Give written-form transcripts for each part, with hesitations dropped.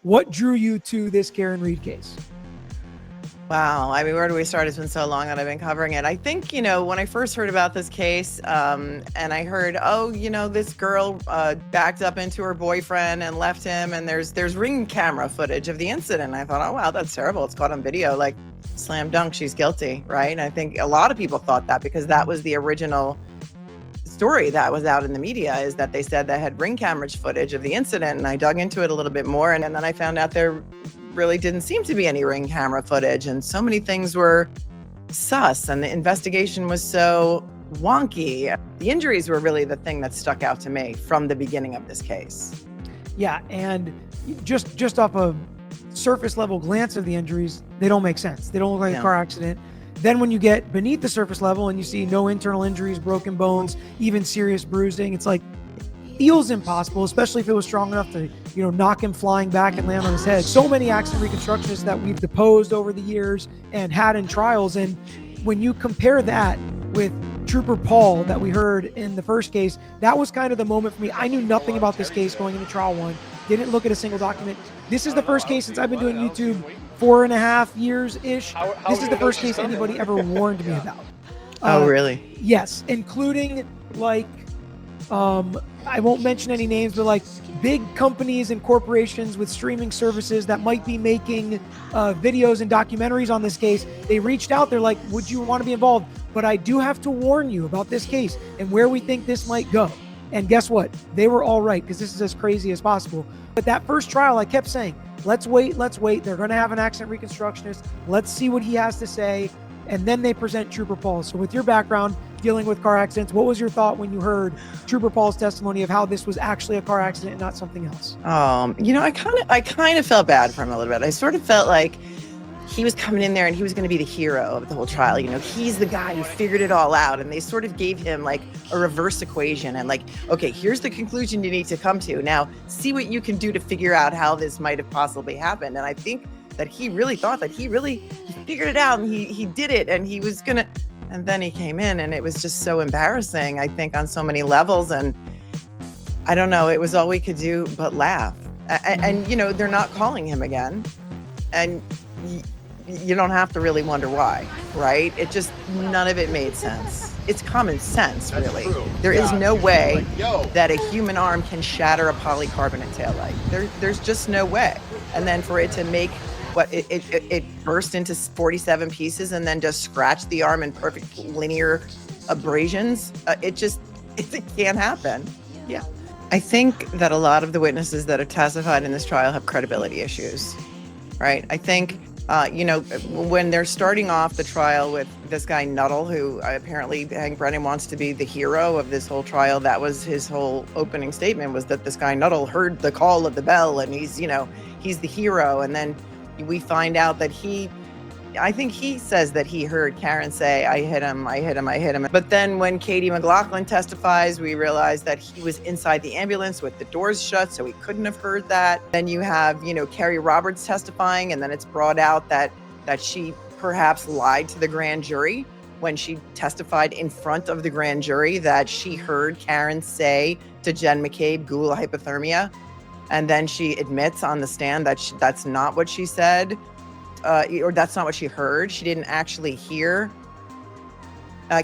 What drew you to this Karen Read case? Wow. I mean, where do we start? It's been so long that I've been covering it. I think, when I first heard about this case, and I heard, this girl backed up into her boyfriend and left him, and there's ring camera footage of the incident. I thought, oh, wow, that's terrible. It's caught on video. Like, slam dunk, she's guilty, right? And I think a lot of people thought that because that was the original story that was out in the media, is that they said they had ring camera footage of the incident. And I dug into it a little bit more, and then I found out there really didn't seem to be any ring camera footage, and so many things were sus, and the investigation was so wonky. The injuries were really the thing that stuck out to me from the beginning of this case. Yeah, and just off a surface level glance of the injuries, they don't make sense. They don't look like a car accident. Then when you get beneath the surface level and you see no internal injuries, broken bones, even serious bruising, it's like, feels impossible, especially if it was strong enough to, knock him flying back and land on his head. So many accident reconstructionists that we've deposed over the years and had in trials. And when you compare that with Trooper Paul that we heard in the first case, that was kind of the moment for me. I knew nothing about this case going into trial one, didn't look at a single document. This is the first case since I've been doing YouTube 4.5 years-ish. This is the first case anybody ever warned me about. Oh, really? Yes, including I won't mention any names, but big companies and corporations with streaming services that might be making videos and documentaries on this case. They reached out. They're like, would you want to be involved? But I do have to warn you about this case and where we think this might go. And guess what? They were all right, because this is as crazy as possible. But that first trial, I kept saying, let's wait. They're going to have an accident reconstructionist. Let's see what he has to say. And then they present Trooper Paul. So with your background dealing with car accidents, what was your thought when you heard Trooper Paul's testimony of how this was actually a car accident and not something else? I kind of felt bad for him a little bit. I sort of felt like he was coming in there and he was going to be the hero of the whole trial. He's the guy who figured it all out, and they sort of gave him like a reverse equation and okay, here's the conclusion you need to come to. Now see what you can do to figure out how this might have possibly happened. And I think that he really thought that he figured it out, and he did it, and he was gonna, and then he came in, and it was just so embarrassing, I think, on so many levels. And I don't know, it was all we could do but laugh. And they're not calling him again, and you don't have to really wonder why, right? It just, none of it made sense. It's common sense, really. There is no way that a human arm can shatter a polycarbonate taillight. There's just no way. And then for it to make it burst into 47 pieces and then just scratch the arm in perfect linear abrasions, it can't happen. Yeah. I think that a lot of the witnesses that are testified in this trial have credibility issues, right? I think, when they're starting off the trial with this guy Nuttall, who apparently Hank Brennan wants to be the hero of this whole trial, that was his whole opening statement, was that this guy Nuttall heard the call of the bell and he's the hero. And then we find out that I think he says that he heard Karen say, I hit him. But then when Katie McLaughlin testifies, we realize that he was inside the ambulance with the doors shut, so he couldn't have heard that. Then you have, Carrie Roberts testifying, and then it's brought out that she perhaps lied to the grand jury when she testified in front of the grand jury that she heard Karen say to Jen McCabe, "Ghoul hypothermia." And then she admits on the stand that that's not what she said. Or that's not what she heard. She didn't actually hear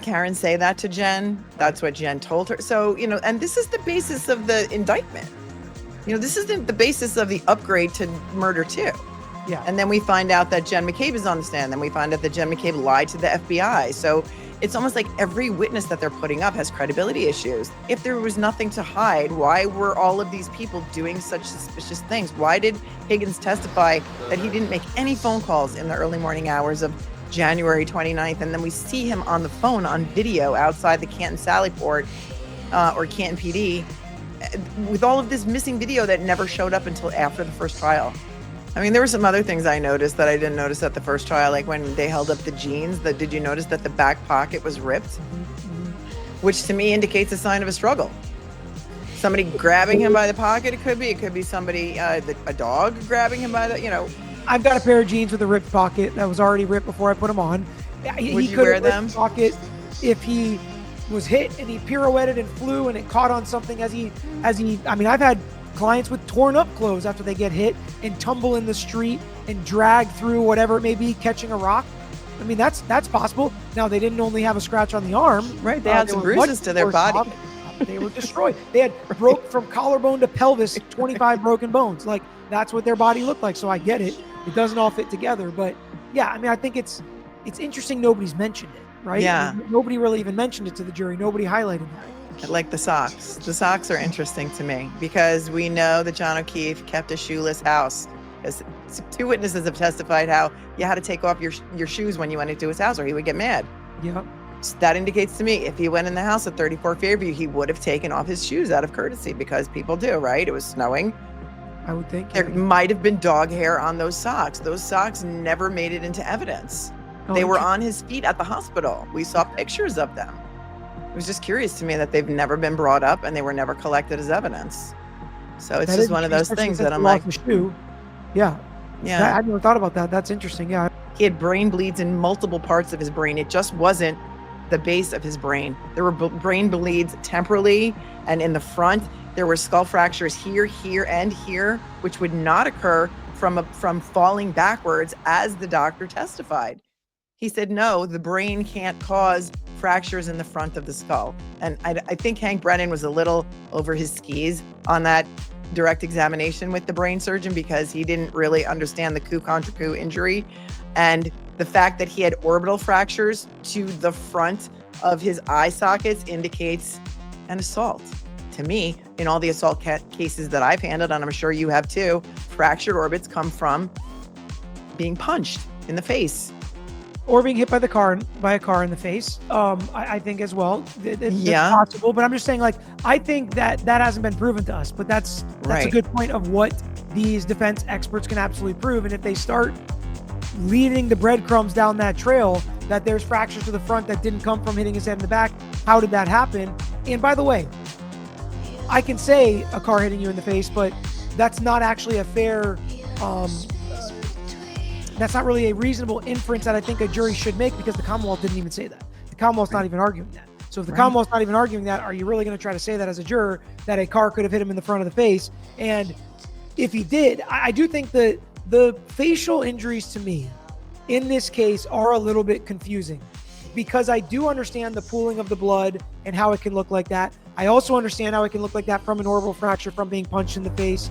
Karen say that to Jen. That's what Jen told her. So, and this is the basis of the indictment. This isn't the basis of the upgrade to murder too. Yeah. And then we find out that Jen McCabe is on the stand. Then we find out that Jen McCabe lied to the FBI. So it's almost like every witness that they're putting up has credibility issues. If there was nothing to hide, why were all of these people doing such suspicious things? Why did Higgins testify that he didn't make any phone calls in the early morning hours of January 29th? And then we see him on the phone on video outside the Canton Sally Port or Canton PD with all of this missing video that never showed up until after the first trial. I mean, there were some other things I noticed that I didn't notice at the first trial, like when they held up the jeans. Did you notice that the back pocket was ripped? Mm-hmm. Which to me indicates a sign of a struggle. Somebody grabbing him by the pocket, it could be somebody, a dog grabbing him by the, I've got a pair of jeans with a ripped pocket that was already ripped before I put them on. Would you wear them? Pocket if he was hit and he pirouetted and flew and it caught on something as he, I mean, I've had clients with torn up clothes after they get hit and tumble in the street and drag through whatever it may be, catching a rock. I mean, that's possible. Now, they didn't only have a scratch on the arm. Right, they had some bruises to their body. They were destroyed. They had broke from collarbone to pelvis, 25 broken bones. Like, that's what their body looked like. So I get it. It doesn't all fit together. But yeah, I mean, I think it's interesting nobody's mentioned it, right? Yeah. I mean, nobody really even mentioned it to the jury. Nobody highlighted that. Like the socks. The socks are interesting to me because we know that John O'Keefe kept a shoeless house. As 2 witnesses have testified how you had to take off your shoes when you went into his house or he would get mad. Yep. So that indicates to me if he went in the house at 34 Fairview, he would have taken off his shoes out of courtesy because people do, right? It was snowing. I would think. There might have been dog hair on those socks. Those socks never made it into evidence. They were on his feet at the hospital. We saw pictures of them. It was just curious to me that they've never been brought up and they were never collected as evidence. So it's just one of those things that I'm like, yeah. I never thought about that. That's interesting. Yeah. He had brain bleeds in multiple parts of his brain. It just wasn't the base of his brain. There were brain bleeds temporally and in the front. There were skull fractures here, here, and here, which would not occur from falling backwards, as the doctor testified. He said, no, the brain can't cause fractures in the front of the skull. And I think Hank Brennan was a little over his skis on that direct examination with the brain surgeon because he didn't really understand the coup contra coup injury. And the fact that he had orbital fractures to the front of his eye sockets indicates an assault. To me, in all the assault cases that I've handled, and I'm sure you have too, fractured orbits come from being punched in the face. Or being hit by a car in the face. I think as well. It's possible, but I'm just saying, like, I think that hasn't been proven to us, but that's right. A good point of what these defense experts can absolutely prove. And if they start leading the breadcrumbs down that trail, that there's fractures to the front that didn't come from hitting his head in the back, how did that happen? And by the way, I can say a car hitting you in the face, but that's not actually a fair, that's not really a reasonable inference that I think a jury should make because the Commonwealth didn't even say that. The Commonwealth's not even arguing that. So if the Commonwealth's not even arguing that, are you really going to try to say that as a juror, that a car could have hit him in the front of the face? And if he did, I do think that the facial injuries to me in this case are a little bit confusing because I do understand the pooling of the blood and how it can look like that. I also understand how it can look like that from an orbital fracture from being punched in the face.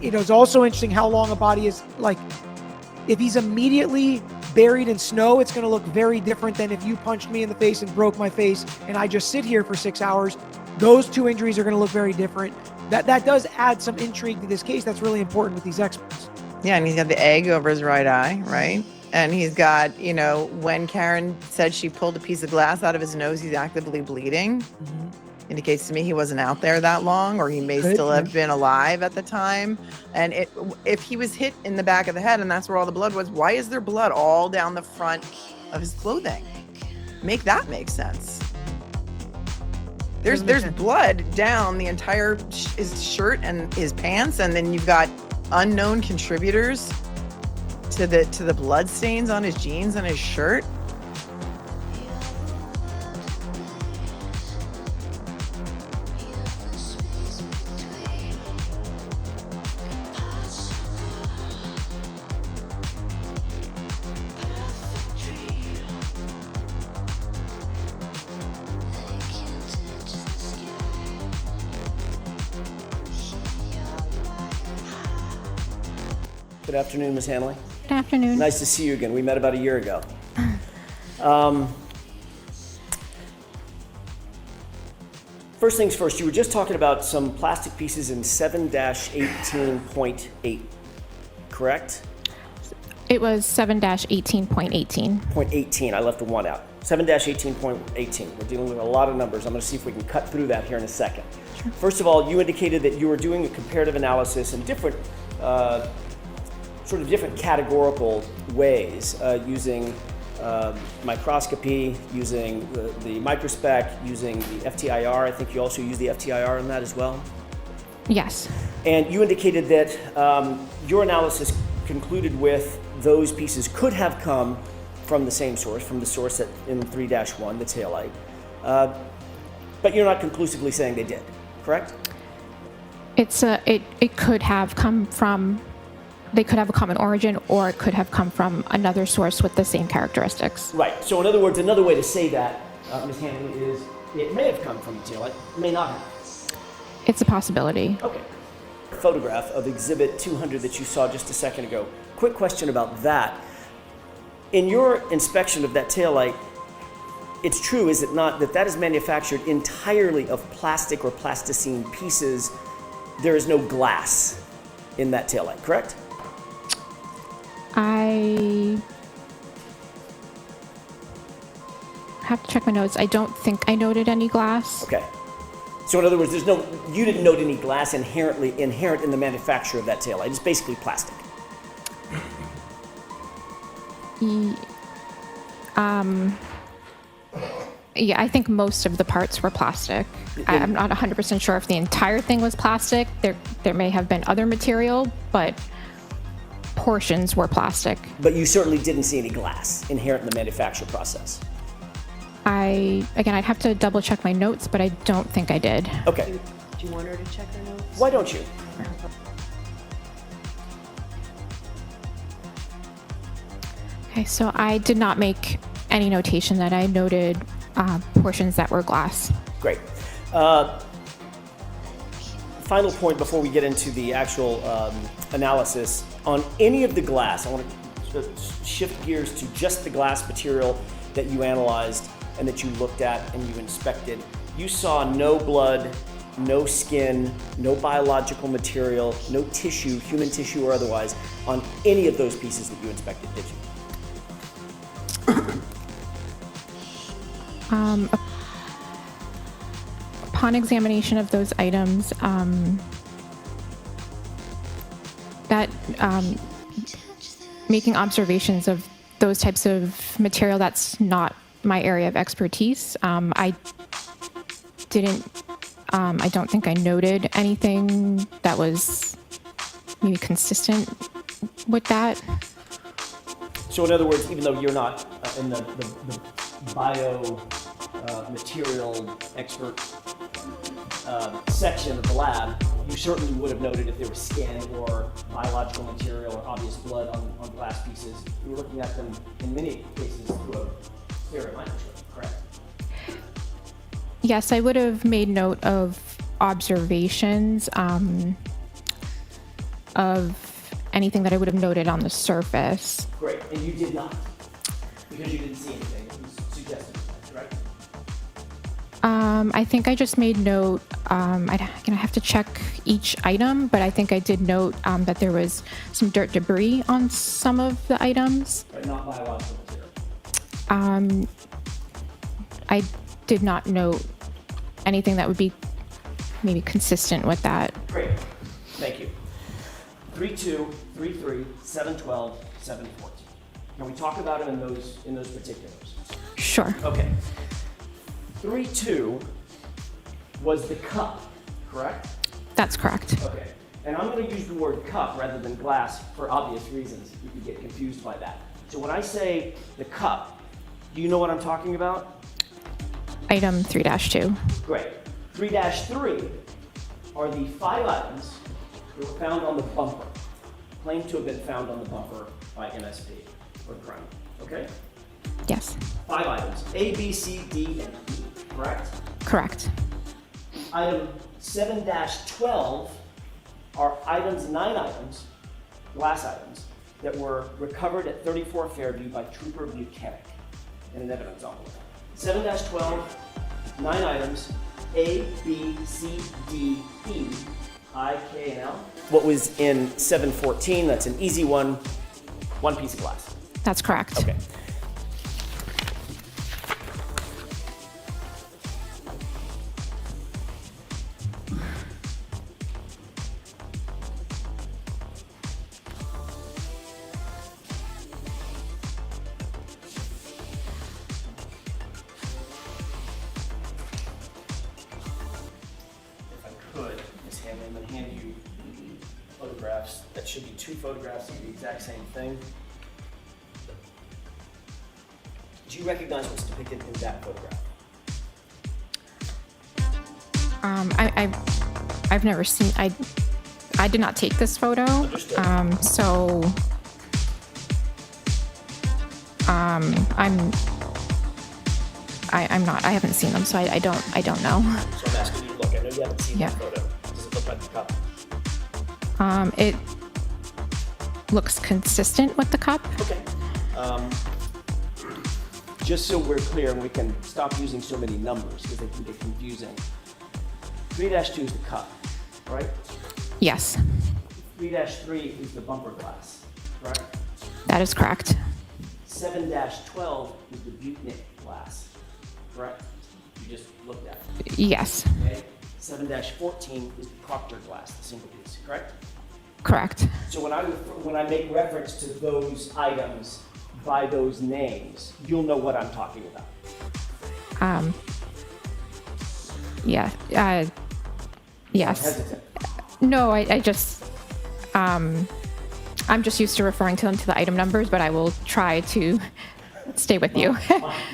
It is also interesting how long a body is, like, if he's immediately buried in snow, it's going to look very different than if you punched me in the face and broke my face and I just sit here for 6 hours. Those two injuries are going to look very different. That does add some intrigue to this case that's really important with these experts. Yeah, and he's got the egg over his right eye, right? And he's got, when Karen said she pulled a piece of glass out of his nose, he's actively bleeding. Mm-hmm. Indicates to me he wasn't out there that long, or he may still have been alive at the time. And if he was hit in the back of the head and that's where all the blood was, why is there blood all down the front of his clothing? Make that make sense. There's blood down the entire his shirt and his pants, and then you've got unknown contributors to the blood stains on his jeans and his shirt. Good afternoon, Ms. Hanley. Good afternoon. Nice to see you again. We met about a year ago. First things first, you were just talking about some plastic pieces in 7-18.8, correct? It was 7-18.18. 0.18, I left the one out. 7-18.18. We're dealing with a lot of numbers. I'm going to see if we can cut through that here in a second. Sure. First of all, you indicated that you were doing a comparative analysis in different different categorical ways, using microscopy, using the microspec, using the FTIR. I think you also use the FTIR in that as well? Yes. And you indicated that your analysis concluded with those pieces could have come from the same source, from the source in 3-1, the taillight. But you're not conclusively saying they did, correct? It could have come from, they could have a common origin, or it could have come from another source with the same characteristics. Right. So in other words, another way to say that, Ms. Hanley, is it may have come from a tail, it may not have. It's a possibility. Okay. Photograph of Exhibit 200 that you saw just a second ago. Quick question about that. In your inspection of that taillight, it's true, is it not, that that is manufactured entirely of plastic or plasticine pieces? There is no glass in that taillight, correct? I have to check my notes. I don't think I noted any glass. Okay. So in other words, you didn't note any glass inherent in the manufacture of that taillight. It's basically plastic. Yeah, I think most of the parts were plastic. I'm not 100% sure if the entire thing was plastic. There may have been other material, but portions were plastic. But you certainly didn't see any glass inherent in the manufacture process. I'd have to double check my notes, but I don't think I did. Okay. Do you want her to check her notes? Why don't you? Okay, so I did not make any notation that I noted portions that were glass. Great. Final point before we get into the actual analysis. On any of the glass, I want to shift gears to just the glass material that you analyzed and that you looked at and you inspected. You saw no blood, no skin, no biological material, no tissue, human tissue or otherwise, on any of those pieces that you inspected, did you? Upon examination of those items, making observations of those types of material, that's not my area of expertise. I don't think I noted anything that was maybe consistent with that. So in other words, even though you're not in the bio material expert section of the lab, you certainly would have noted if there was skin or biological material or obvious blood on glass pieces. You were looking at them in many cases through a clear microscope, correct? Yes, I would have made note of observations of anything that I would have noted on the surface. Great, and you did not, because you didn't see anything that was suggested, correct? I think I just made note, I'd have to check each item, but I think I did note that there was some dirt debris on some of the items. But not biological material. I did not note anything that would be maybe consistent with that. Great, thank you. 3-2, 3-3, 7-12, 7-14. Can we talk about them in those particulars? Sure. Okay. 3-2 was the cup, correct? That's correct. Okay. And I'm going to use the word cup rather than glass for obvious reasons. You could get confused by that. So when I say the cup, do you know what I'm talking about? Item 3-2. Great. 3-3 are the 5 items that were found on the bumper, claimed to have been found on the bumper by MSP or crime. Okay? Yes. 5 items, A, B, C, D, and E, correct? Correct. Item 7-12 are 9 items, glass items, that were recovered at 34 Fairview by Trooper Buchanan in an evidence envelope. 7-12, 9 items, A, B, C, D, E, I, K, and L. What was in 7-14, that's an easy one piece of glass. That's correct. Okay. I'm going to hand you photographs. That should be 2 photographs of the exact same thing. Do you recognize what's depicted in that photograph? I I've never seen, I did not take this photo. Understood. So, I'm not, I haven't seen them, so I don't know. So I'm asking you to look. I know you haven't seen Yeah. the photo. Does it look like the cup? It looks consistent with the cup. Okay. Just so we're clear and we can stop using so many numbers because they can get confusing. 3-2 is the cup, right? Yes, 3-3 is the bumper glass, right? that is correct. 7-12 is the Buchnick glass, correct? You just looked at it, Yes, okay? 7-14 is the Proctor glass, the single piece, correct? correct. So when I make reference to those items by those names, you'll know what I'm talking about. Yeah, yes. Hesitant. No, I just, I'm just used to referring to them to the item numbers, but I will try to stay with you.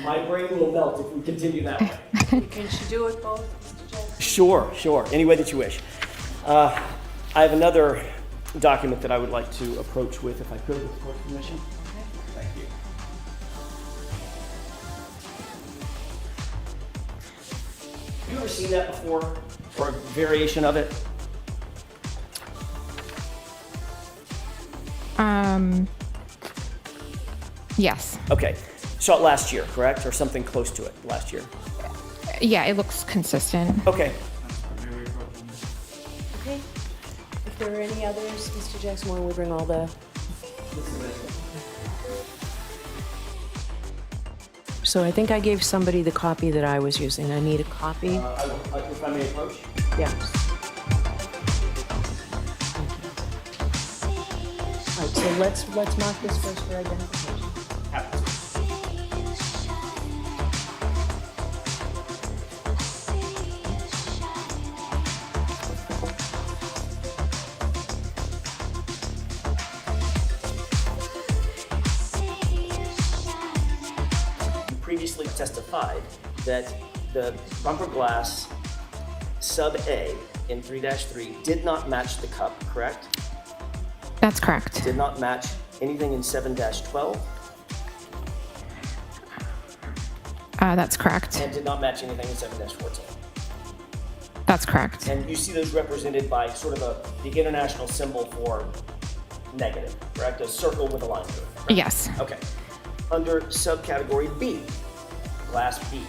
My brain will melt if we continue that way. Can she do it both, Mr. Jackson? Sure. Any way that you wish. I have another document that I would like to approach with, if I could, with the court's permission. Thank you. Have you ever seen that before, or a variation of it? Yes. Okay, saw it last year, correct, or something close to it last year? Yeah, it looks consistent. Okay, Okay. If there are any others, Mr. Jackson, why don't we bring all the... So I think I gave somebody the copy that I was using. I need a copy. if I may approach. Yeah. All right, so let's mark this first for identification. Happy to. Previously testified that the bumper glass sub A in 3-3 did not match the cup, correct? That's correct. Did not match anything in 7-12 That's correct. and did not match anything in 7-14. That's correct. And you see those represented by sort of the international symbol for negative, correct? A circle with a line through it. Correct? Yes. Okay. Under subcategory B, glass B,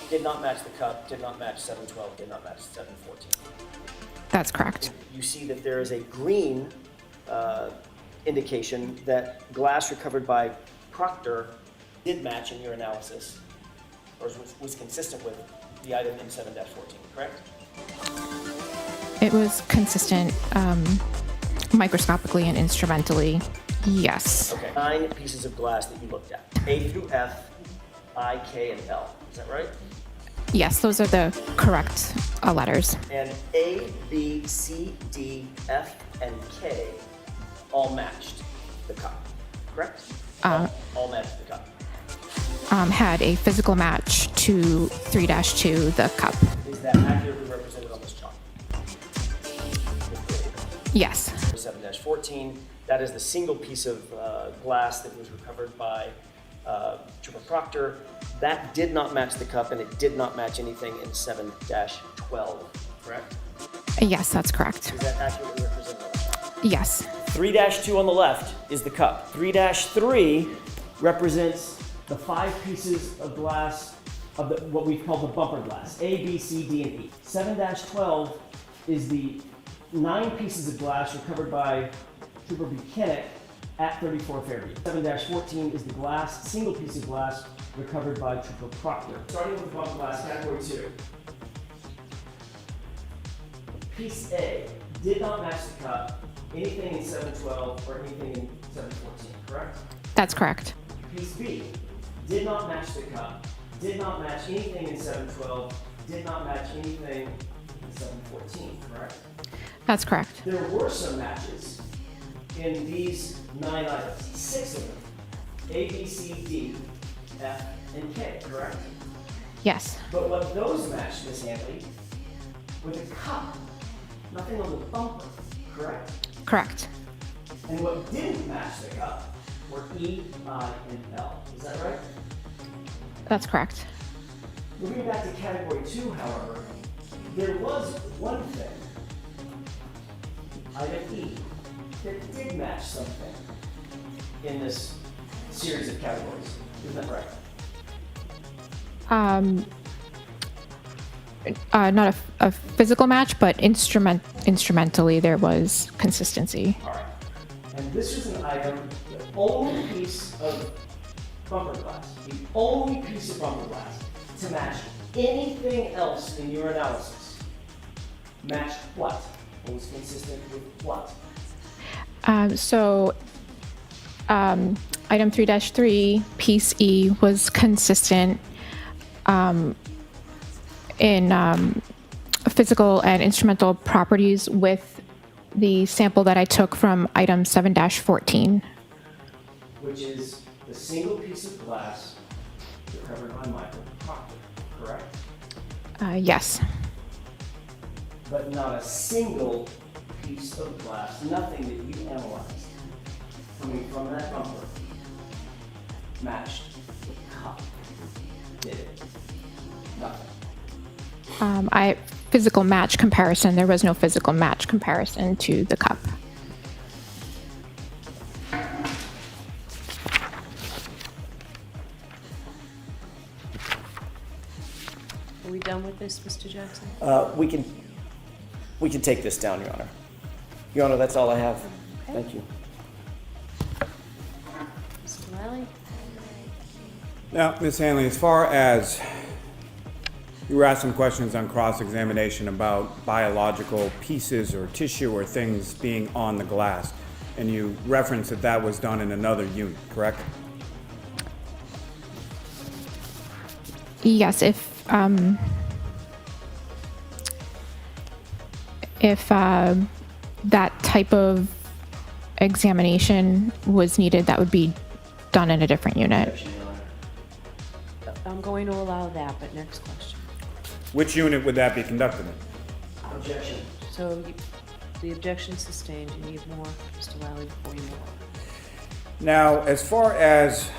did not match the cup, did not match 7-12, did not match 7-14. That's correct. You see that there is a green indication that glass recovered by Proctor did match in your analysis, or was consistent with the item in 7-14, correct? It was consistent microscopically and instrumentally. Yes. Okay. 9 pieces of glass that you looked at. A through F, I, K, and L. Is that right? Yes, those are the correct letters. And A, B, C, D, F, and K all matched the cup, correct? All matched the cup. Had a physical match to 3-2, the cup. Is that accurately represented on this chart? Yes. For 7-14, that is the single piece of glass that was recovered by Trooper Proctor. That did not match the cup, and it did not match anything in 7-12, correct? Yes, that's correct. Is that accurately represented on the chart? Yes. 3-2 on the left is the cup. 3-3 represents the 5 pieces of glass of what we call the bumper glass, A, B, C, D, and E. 7-12 is the 9 pieces of glass recovered by Trooper Buchanan at 34 Fairview. 7-14 is the glass, single piece of glass recovered by Trooper Proctor. Starting with the bumper glass, category 2. Piece A did not match the cup, anything in 7-12 or anything in 7-14, correct? That's correct. Piece B did not match the cup, did not match anything in 7-12, did not match anything in 7-14, correct? That's correct. There were some matches in these 9 items, 6 of them, A, B, C, D, F, and K, correct? Yes. But what those matched, Ms. Hanley, were the cup nothing on the bumper, correct? Correct. And what didn't match the cup were E, I, and L. Is that right? That's correct. Moving back to category 2, however, there was one thing, item E, that did match something in this series of categories. Isn't that right? Not a physical match, but instrumentally there was consistency. All right. And this was an item, the only piece of bumper glass, the only piece of bumper glass to match anything else in your analysis. Matched what? Or was consistent with what? Item 3-3, piece E, was consistent in physical and instrumental properties with the sample that I took from item 7-14. Which is the single piece of glass recovered by Michael Proctor, correct? Yes. But not a single piece of glass, nothing that you analyzed coming from that bumper matched the cup. Did it? Nothing. Physical match comparison, there was no physical match comparison to the cup. Are we done with this, Mr. Jackson? We can take this down, Your Honor. Your Honor, that's all I have. Okay. Thank you. Mr. Lally? Now, Ms. Hanley, as far as you were asked some questions on cross-examination about biological pieces or tissue or things being on the glass, and you referenced that that was done in another unit, correct? Yes, if that type of examination was needed, that would be done in a different unit. Objection, Your Honor. I'm going to allow that, but next question. Which unit would that be conducted in? Objection. So the objection sustained. You need more, Mr. Lally, before you move on. Now, as far as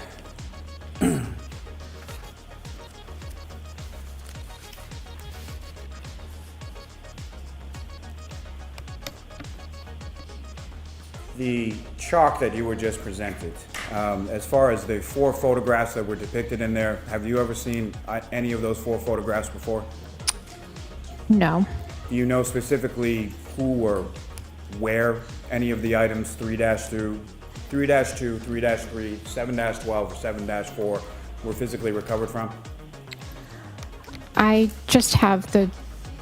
the chalk that you were just presented, as far as the 4 photographs that were depicted in there, have you ever seen any of those 4 photographs before? No. Do you know specifically who or where any of the items 3-2, 3-3, 7-12, or 7-4 were physically recovered from? I just have the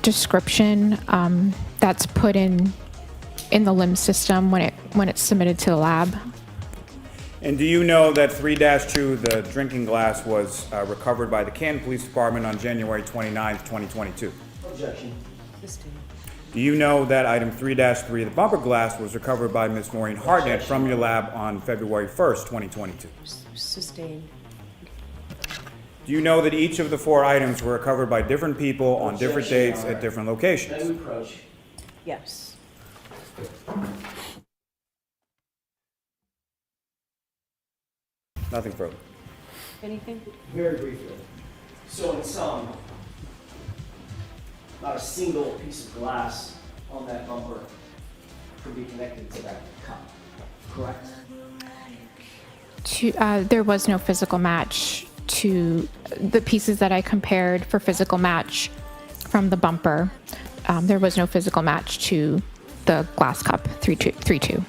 description that's put in the LIMS system when it's submitted to the lab. And do you know that 3-2, the drinking glass, was recovered by the Canton Police Department on January 29th, 2022? Objection. Sustained. Do you know that item 3-3, the bumper glass, was recovered by Ms. Maureen Hartnett from your lab on February 1st, 2022? Sustained. Do you know that each of the 4 items were recovered by different people on different Objection, dates Your Honor. at different May locations? we approach? Yes. Nothing further. Anything? Very briefly. So in sum, not a single piece of glass on that bumper could be connected to that cup, correct? There was no physical match to the pieces that I compared for physical match from the bumper. There was no physical match to the glass cup 3-2. Thank you.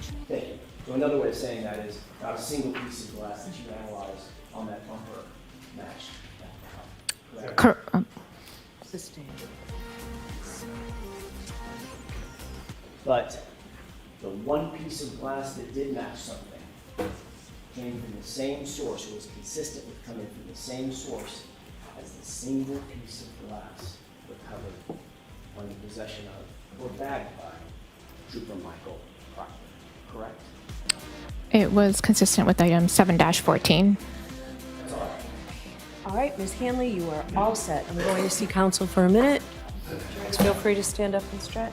So another way of saying that is not a single piece of glass that you analyzed on that bumper matched that cup, correct? Sustained. But the one piece of glass that did match something came from the same source, or was consistent with coming from the same source as the single piece of glass recovered on the possession of or bagged by Trooper Michael Proctor, correct? It was consistent with item 7-14. That's all. All right, Ms. Hanley, you are all set. I'm going to see counsel for a minute. Feel free to stand up and stretch.